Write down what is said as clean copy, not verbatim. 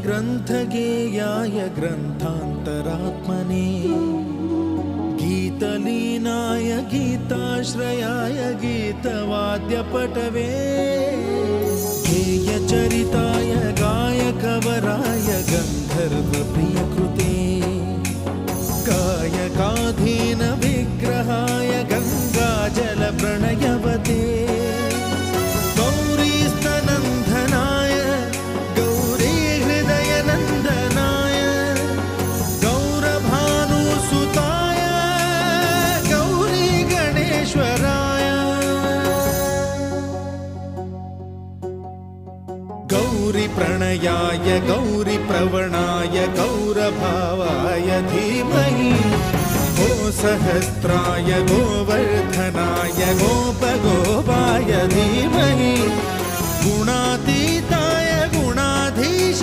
ग्रन्थगेयाय ग्रन्थान्तरात्मने गीतलीनाय गीताश्रयाय गीतवाद्यपटवे गेयचरिताय गायकवराय गन्धर्वप्रियकृते गायकाधीन विग्रहाय गङ्गाजलप्रणयवते गौरीस्तनन्दनाय गौरीहृदयनन्दनाय गौरभानुसुताय गौरीगणेश्वराय गौरीप्रणयाय गौरीप्रवणाय गौरभावाय धीमहि गो सहस्राय गोवर्धनाय गोपगोपाय धीमहि गुणाती